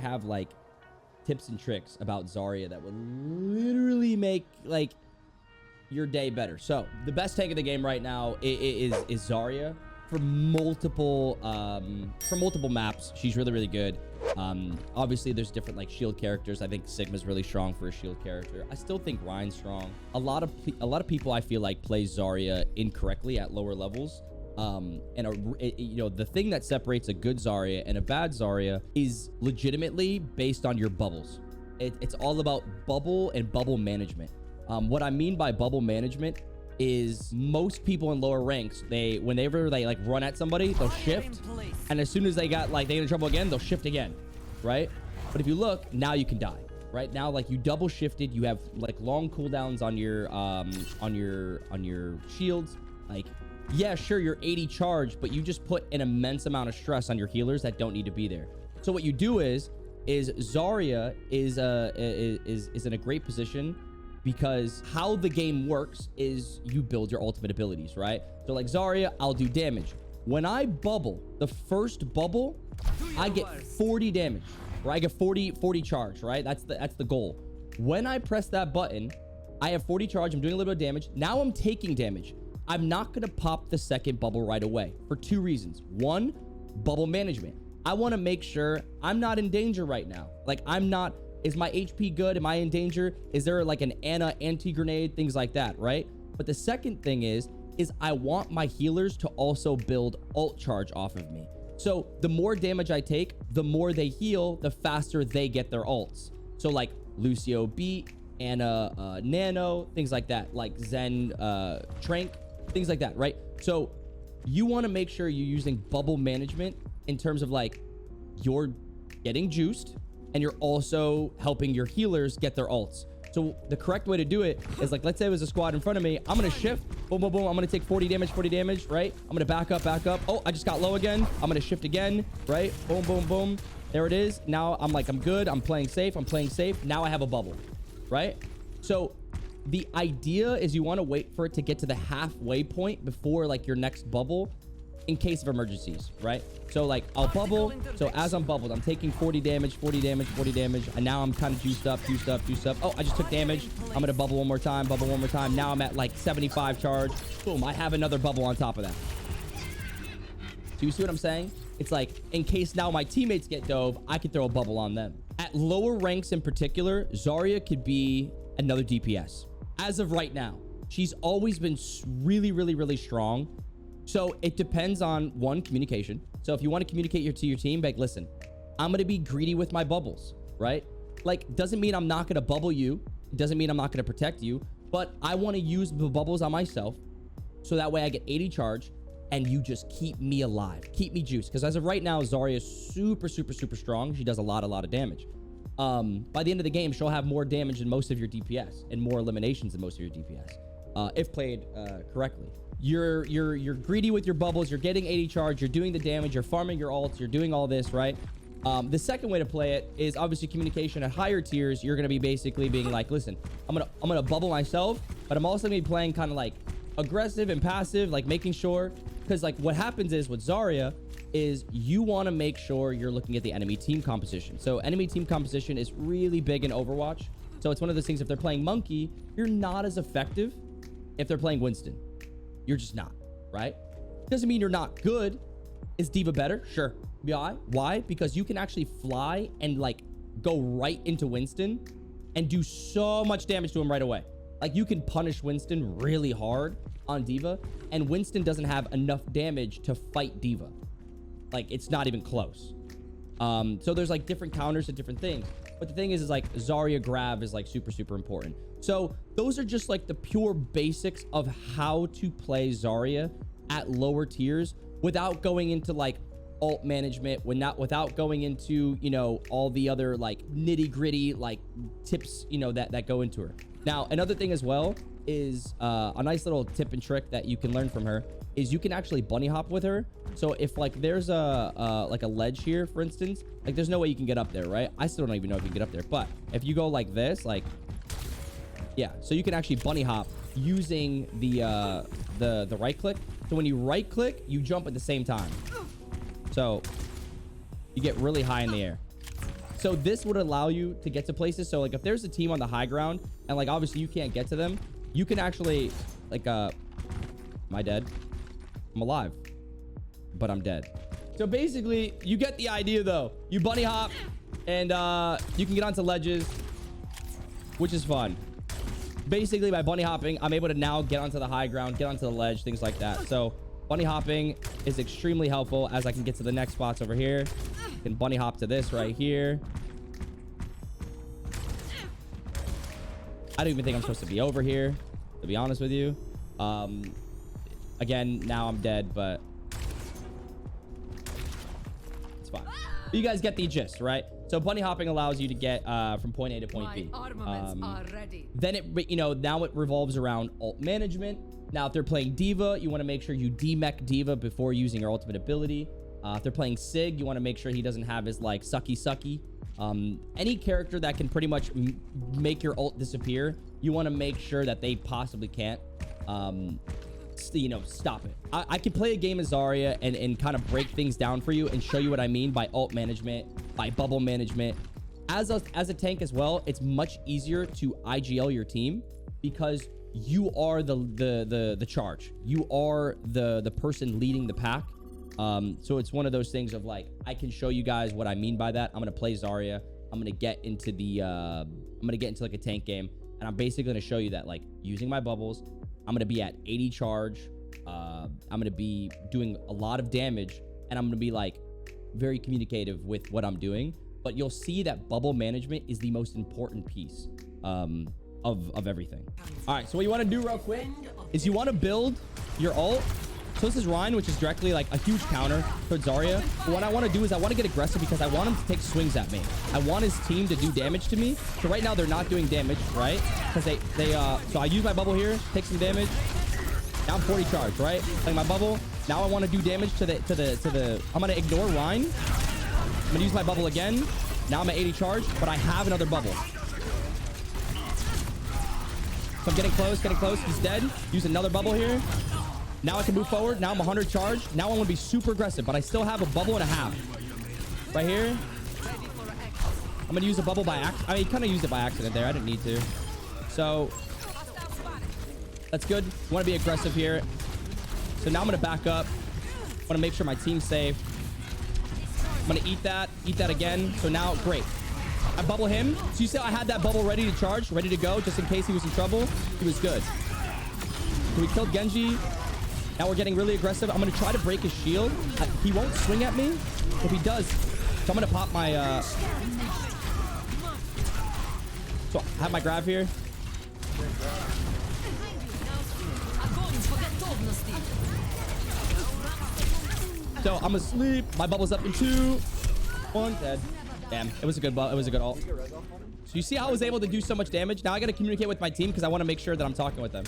have like tips and tricks about Zarya that would literally make like your day better. So the best tank of the game right now is Zarya for multiple maps. She's really good. Obviously there's different like shield characters. I think Sigma's really strong for a shield character. I still think Ryan's strong. A lot of people I feel like play Zarya incorrectly at lower levels. You know, the thing that separates a good Zarya and a bad Zarya is legitimately based on your bubbles. It's all about bubble and bubble management. What I mean by bubble management is most people in lower ranks, whenever they like run at somebody, they'll shift, and as soon as they get in trouble again, they'll shift again, right? But if you look, now you can die. Right now, like you double shifted, you have like long cooldowns on your shields. Like, yeah, sure, you're 80 charge, but you just put an immense amount of stress on your healers that don't need to be there. So what you do is Zarya is in a great position, because how the game works is you build your ultimate abilities, right? So like Zarya, I'll do damage. When I bubble, the first bubble, I get 40 damage, right? I get 40 charge, right? That's the goal. When I press that button, I have 40 charge. I'm doing a little bit of damage. Now I'm taking damage. I'm not going to pop the second bubble right away for two reasons. One, bubble management. I want to make sure I'm not in danger right now. Like is my HP good? Am I in danger? Is there like an Ana anti-grenade? Things like that, right? But the second thing is I want my healers to also build ult charge off of me. So the more damage I take, the more they heal, the faster they get their ults. So like Lucio beat, Ana nano, things like that, like Zen trank, things like that, right? So you want to make sure you're using bubble management in terms of like you're getting juiced and you're also helping your healers get their ults. So the correct way to do it is like, let's say it was a squad in front of me. I'm going to shift. Boom, boom, boom. I'm going to take 40 damage, right? I'm going to back up. Oh, I just got low again. I'm going to shift again, right? Boom, boom, boom. There it is. Now I'm good. I'm playing safe. Now I have a bubble, right? So the idea is you want to wait for it to get to the halfway point before like your next bubble in case of emergencies, right? So like I'll bubble. So as I'm bubbled, I'm taking 40 damage. And now I'm kind of juiced up. Oh, I just took damage. I'm going to bubble one more time. Now I'm at like 75 charge. Boom. I have another bubble on top of that. Do you see what I'm saying? It's like, in case now my teammates get dove, I could throw a bubble on them. At lower ranks in particular, Zarya could be another DPS. As of right now, she's always been really strong. So it depends on one, communication. So if you want to communicate to your team, like, listen, I'm going to be greedy with my bubbles, right? Like, doesn't mean I'm not going to bubble you. It doesn't mean I'm not going to protect you, but I want to use the bubbles on myself. So that way I get 80 charge and you just keep me alive, keep me juiced. Because as of right now, Zarya is super strong. She does a lot of damage. By the end of the game, she'll have more damage than most of your DPS and more eliminations than most of your DPS, if played correctly. You're greedy with your bubbles. You're getting 80 charge. You're doing the damage. You're farming your ults. You're doing all this, right? The second way to play it is obviously communication. At higher tiers, you're going to be basically being like, listen, I'm gonna bubble myself, but I'm also going to be playing kind of like aggressive and passive, like making sure, because like what happens is with Zarya is you want to make sure you're looking at the enemy team composition. So enemy team composition is really big in Overwatch. So it's one of those things, if they're playing Monkey, you're not as effective. If they're playing Winston, you're just not, right? Doesn't mean you're not good. Is D.Va better? Sure. Why? Because you can actually fly and like go right into Winston and do so much damage to him right away. Like you can punish Winston really hard on D.Va, and Winston doesn't have enough damage to fight D.Va. Like it's not even close. So there's like different counters to different things. But the thing is like Zarya grab is like super important. So those are just like the pure basics of how to play Zarya at lower tiers without going into like ult management, without going into, you know, all the other like nitty gritty like tips, you know, that go into her. Now, another thing as well is a nice little tip and trick that you can learn from her is you can actually bunny hop with her. So if like there's a ledge here, for instance, like there's no way you can get up there, right? I still don't even know if you can get up there, but if you go like this, like, yeah, so you can actually bunny hop using the right click. So when you right click, you jump at the same time. So you get really high in the air. So this would allow you to get to places. So like if there's a team on the high ground and like obviously you can't get to them, you can actually like am I dead? I'm alive, but I'm dead. So basically you get the idea though. You bunny hop and you can get onto ledges, which is fun. Basically by bunny hopping, I'm able to now get onto the high ground, get onto the ledge, things like that. So bunny hopping is extremely helpful as I can get to the next spots over here. Can bunny hop to this right here. I don't even think I'm supposed to be over here, to be honest with you. Again, now I'm dead, but it's fine. But you guys get the gist, right? So bunny hopping allows you to get from point A to point B. Then it, you know, now it revolves around ult management. Now, if they're playing Diva, you want to make sure you demech Diva before using your ultimate ability. If they're playing Sig, you want to make sure he doesn't have his like sucky. Any character that can pretty much make your ult disappear, you want to make sure that they possibly can't, you know, stop it. I can play a game of Zarya and kind of break things down for you and show you what I mean by ult management, by bubble management. As a tank as well, it's much easier to IGL your team because you are the charge. You are the person leading the pack. So it's one of those things of like, I can show you guys what I mean by that. I'm going to play Zarya. I'm going to get into like a tank game. And I'm basically going to show you that like using my bubbles, I'm going to be at 80 charge. I'm going to be doing a lot of damage and I'm going to be like very communicative with what I'm doing. But you'll see that bubble management is the most important piece, of everything. All right. So what you want to do real quick is you want to build your ult. So this is Ryan, which is directly like a huge counter towards Zarya. But what I want to do is I want to get aggressive because I want him to take swings at me. I want his team to do damage to me. So right now they're not doing damage, right? Because so I use my bubble here, take some damage. Now I'm 40 charge, right? Playing my bubble. Now I want to do damage to the. I'm gonna ignore Ryan. I'm gonna use my bubble again. Now I'm at 80 charge, but I have another bubble. So I'm getting close. He's dead. Use another bubble here. Now I can move forward. Now I'm 100 charge. Now I want to be super aggressive, but I still have a bubble and a half. Right here. I'm going to use a bubble by accident. I mean, kind of used it by accident there. I didn't need to. So that's good. I want to be aggressive here. So now I'm going to back up. I want to make sure my team's safe. I'm going to eat that again. So now, great. I bubble him. So you see I had that bubble ready to charge, ready to go, just in case he was in trouble. He was good. So we killed Genji. Now we're getting really aggressive. I'm going to try to break his shield. He won't swing at me. If he does, so I'm going to pop my... So I have my grab here. So I'm asleep. My bubble's up in 2. 1 dead. Damn, it was a good ult. So you see how I was able to do so much damage? Now I got to communicate with my team because I want to make sure that I'm talking with them.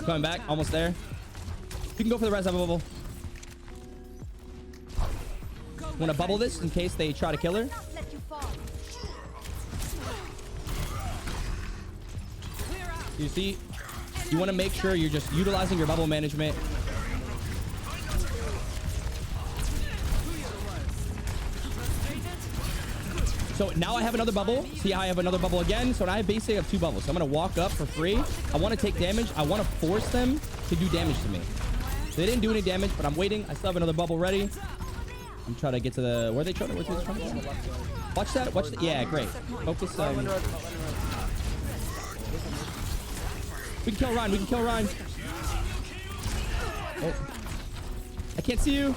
Coming back, almost there. You can go for the res. I have a bubble. Want to bubble this in case they try to kill her. You see, you want to make sure you're just utilizing your bubble management. So now I have another bubble. See how I have another bubble again? So now I basically have 2 bubbles. So I'm going to walk up for free. I want to take damage. I want to force them to do damage to me. So they didn't do any damage, but I'm waiting. I still have another bubble ready. I'm trying to get to the... Where are they trying to... Where's they trying to go? Watch that. Watch the... Yeah, great. Focus. We can kill Ryan. We can kill Ryan. Oh. I can't see you.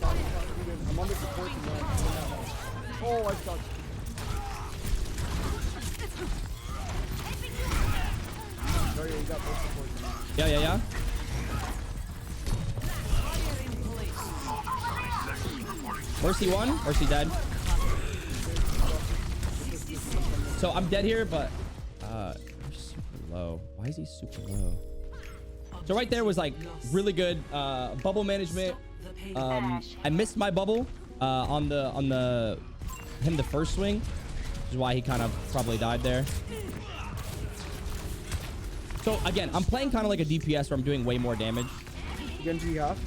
I'm under support. Oh, I suck. Sorry, you got both support. Yeah. Mercy 1. Mercy dead. So I'm dead here, but you're super low. Why is he super low? So right there was like really good bubble management. I missed my bubble on the first swing, which is why he kind of probably died there. So again, I'm playing kind of like a DPS where I'm doing way more damage. Genji half.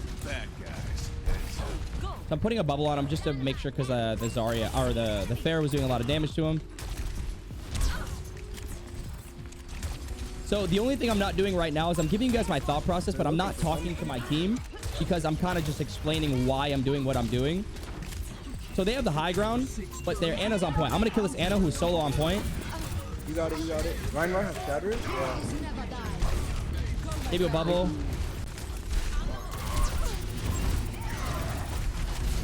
So I'm putting a bubble on him just to make sure, because the Zarya or the Pharah was doing a lot of damage to him. So the only thing I'm not doing right now is I'm giving you guys my thought process, but I'm not talking to my team because I'm kind of just explaining why I'm doing what I'm doing. So they have the high ground, but their Ana's on point. I'm going to kill this Ana who's solo on point. You got it, you got it. Ryan has shatter? Yeah. Maybe a bubble.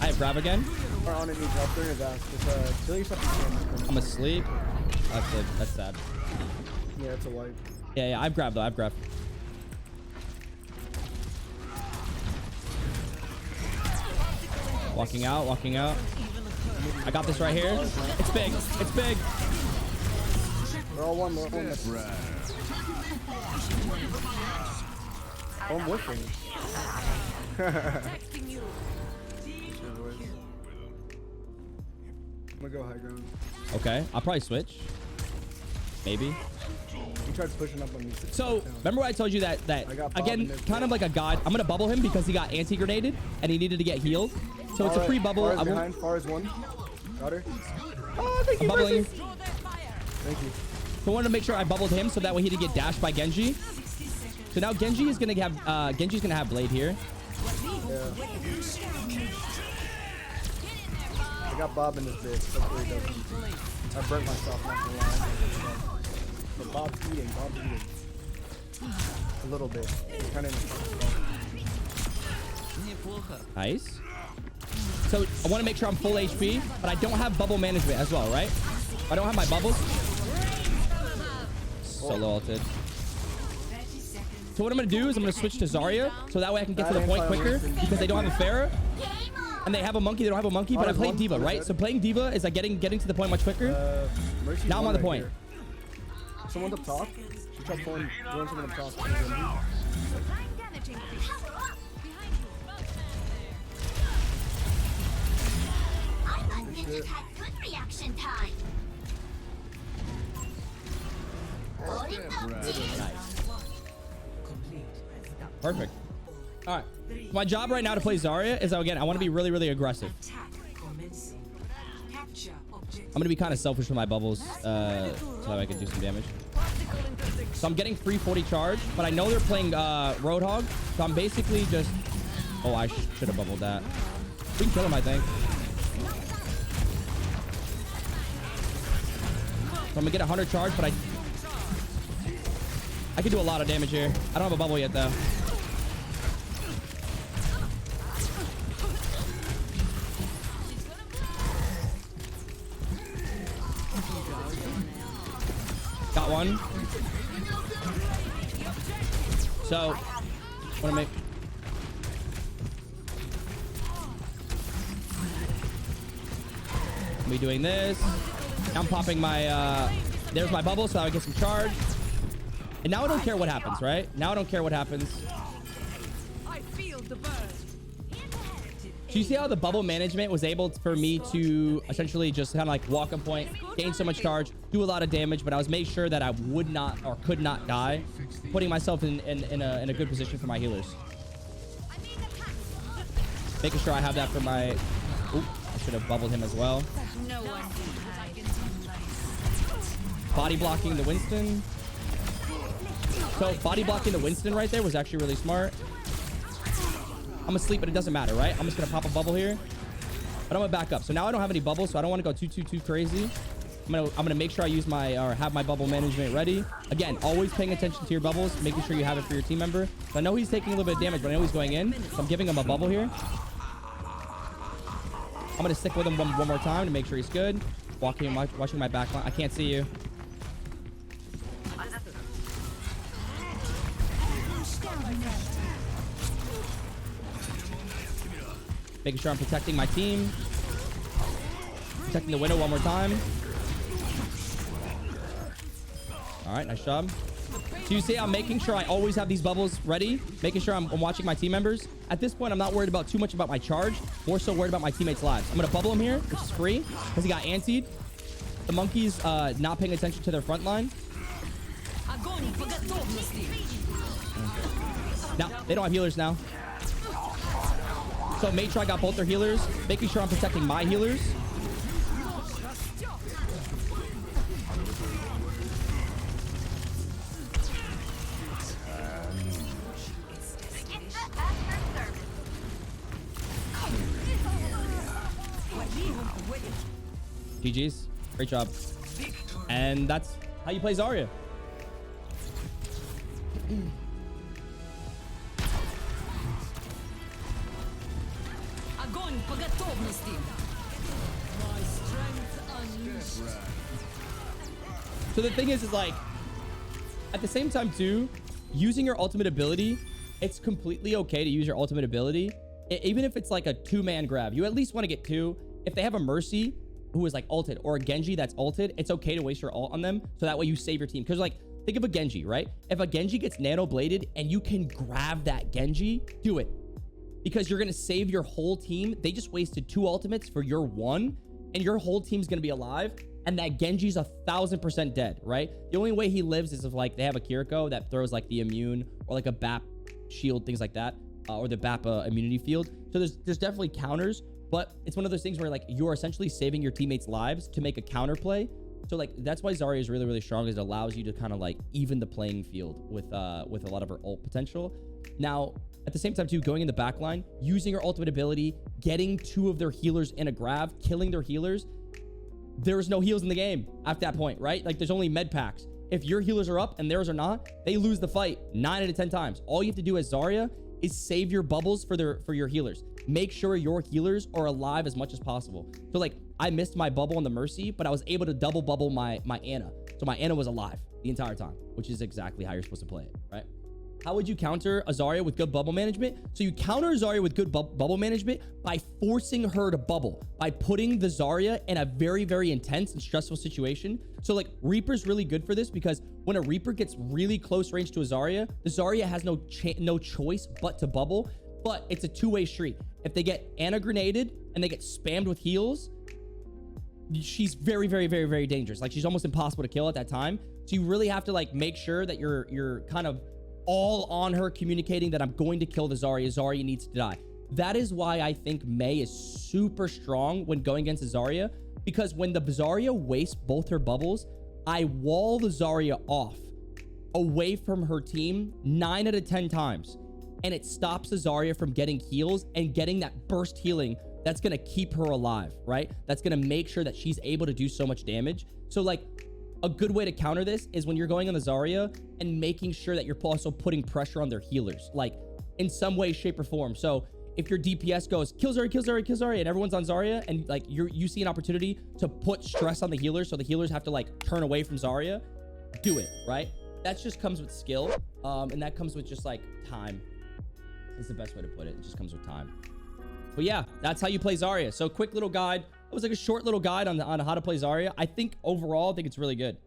I have grab again. On it, needs help. Turn his ass. Just kill yourself if you can. I'm asleep. That's sad. Yeah, it's a wipe. Yeah, I've grabbed though. I've grabbed. Walking out, walking out. I got this right here. It's big. It's big. They're all one. Oh, I'm whiffing. I'm gonna go high ground. Okay, I'll probably switch. Maybe. He tried pushing up on me. So remember I told you that again, kind of like a god. I'm gonna bubble him because he got anti-grenaded and he needed to get healed. So it's a free bubble. Far behind. Far as one. Got her. Oh, thank you. I'm bubbling. Thank you. So I wanted to make sure I bubbled him so that way he didn't get dashed by Genji. So now Genji is gonna have Genji's gonna have blade here. Yeah. I got Bob in this bitch. Hopefully he doesn't. I burnt myself, not gonna lie. But Bob's eating. A little bit. He's kind of Nice. So I want to make sure I'm full HP, but I don't have bubble management as well, right? I don't have my bubbles. Solo ulted. So what I'm going to do is I'm going to switch to Zarya, so that way I can get to the point quicker, because they don't have a Pharah. And they have a monkey. They don't have a monkey, but I played Diva, right? So playing Diva is like getting to the point much quicker. Now I'm on the point. Someone up top. She tried doing someone up top. Ninjas had good reaction time. Nice. Perfect. All right. My job right now to play Zarya is, again, I want to be really, really aggressive. I'm going to be kind of selfish with my bubbles so that I can do some damage. So I'm getting free 40 charge, but I know they're playing Roadhog, so I'm basically just... Oh, I should have bubbled that. We can kill him, I think. So I'm going to get 100 charge, but I can do a lot of damage here. I don't have a bubble yet, though. Got one. So, want to make... Me doing this. Now I'm popping my... there's my bubble, so I get some charge. And now I don't care what happens, right? Now I don't care what happens. I feel the burn. So you see how the bubble management was able for me to essentially just kind of like walk on point, gain so much charge, do a lot of damage, but I was made sure that I would not or could not die, putting myself in a good position for my healers. Making sure I have that for my... Oop, I should have bubbled him as well. No one Body blocking the Winston. So body blocking the Winston right there was actually really smart. I'm asleep, but it doesn't matter, right? I'm just gonna pop a bubble here, but I'm gonna back up. So now I don't have any bubbles, so I don't want to go too crazy. I'm gonna make sure I use my or have my bubble management ready. Again, always paying attention to your bubbles, making sure you have it for your team member. So I know he's taking a little bit of damage, but I know he's going in, so I'm giving him a bubble here. I'm gonna stick with him one more time to make sure he's good. Watching my back line. I can't see you. Making sure I'm protecting my team. Protecting the window one more time. All right, nice job. So you see I'm making sure I always have these bubbles ready, making sure I'm watching my team members. At this point, I'm not worried about too much about my charge, more so worried about my teammates' lives. I'm going to bubble him here, which is free, because he got antied. The monkeys not paying attention to their front line. Now, they don't have healers now. So make sure I got both their healers, making sure I'm protecting my healers. GG's. Great job. And that's how you play Zarya. Огонь по готовности. My strength unleashed. So the thing is like, at the same time too, using your ultimate ability, it's completely okay to use your ultimate ability. Even if it's like a 2-man grab, you at least want to get 2. If they have a Mercy who is like ulted or a Genji that's ulted, it's okay to waste your ult on them. So that way you save your team. Because like, think of a Genji, right? If a Genji gets nano bladed and you can grab that Genji, do it. Because you're going to save your whole team. They just wasted 2 ultimates for your 1 and your whole team's going to be alive. And that Genji's 1000% dead, right? The only way he lives is if like they have a Kiriko that throws like the immune or like a BAP shield, things like that, or the BAP immunity field. So there's definitely counters, but it's one of those things where like you're essentially saving your teammates' lives to make a counter play. So like that's why Zarya is really, really strong, is it allows you to kind of like even the playing field with a lot of her ult potential. Now, at the same time too, going in the back line, using her ultimate ability, getting 2 of their healers in a grab, killing their healers. There's no heals in the game at that point, right? Like there's only med packs. If your healers are up and theirs are not, they lose the fight 9 out of 10 times. All you have to do as Zarya is save your bubbles for your healers. Make sure your healers are alive as much as possible. So like I missed my bubble on the Mercy, but I was able to double bubble my Ana. So my Ana was alive the entire time, which is exactly how you're supposed to play it, right? How would you counter a Zarya with good bubble management? So you counter Zarya with good bubble management by forcing her to bubble, by putting the Zarya in a very, very intense and stressful situation. So like Reaper's really good for this, because when a Reaper gets really close range to a Zarya, the Zarya has no choice but to bubble, but it's a 2-way street. If they get Ana grenaded and they get spammed with heals, she's very, very, very, very dangerous. Like she's almost impossible to kill at that time. So you really have to like make sure that you're kind of all on her, communicating that I'm going to kill the Zarya. Zarya needs to die. That is why I think Mei is super strong when going against the Zarya, because when the Zarya wastes both her bubbles, I wall the Zarya off away from her team 9 out of 10 times. And it stops the Zarya from getting heals and getting that burst healing that's going to keep her alive, right? That's going to make sure that she's able to do so much damage. So like, a good way to counter this is when you're going on the Zarya and making sure that you're also putting pressure on their healers, like in some way, shape, or form. So if your DPS goes, kill Zarya, kill Zarya, kill Zarya, and everyone's on Zarya, and like you see an opportunity to put stress on the healers, so the healers have to like turn away from Zarya, do it, right? That just comes with skill, and that comes with just like time. Is the best way to put it. It just comes with time. But yeah, that's how you play Zarya. So quick little guide. It was like a short little guide on how to play Zarya. I think overall, I think it's really good.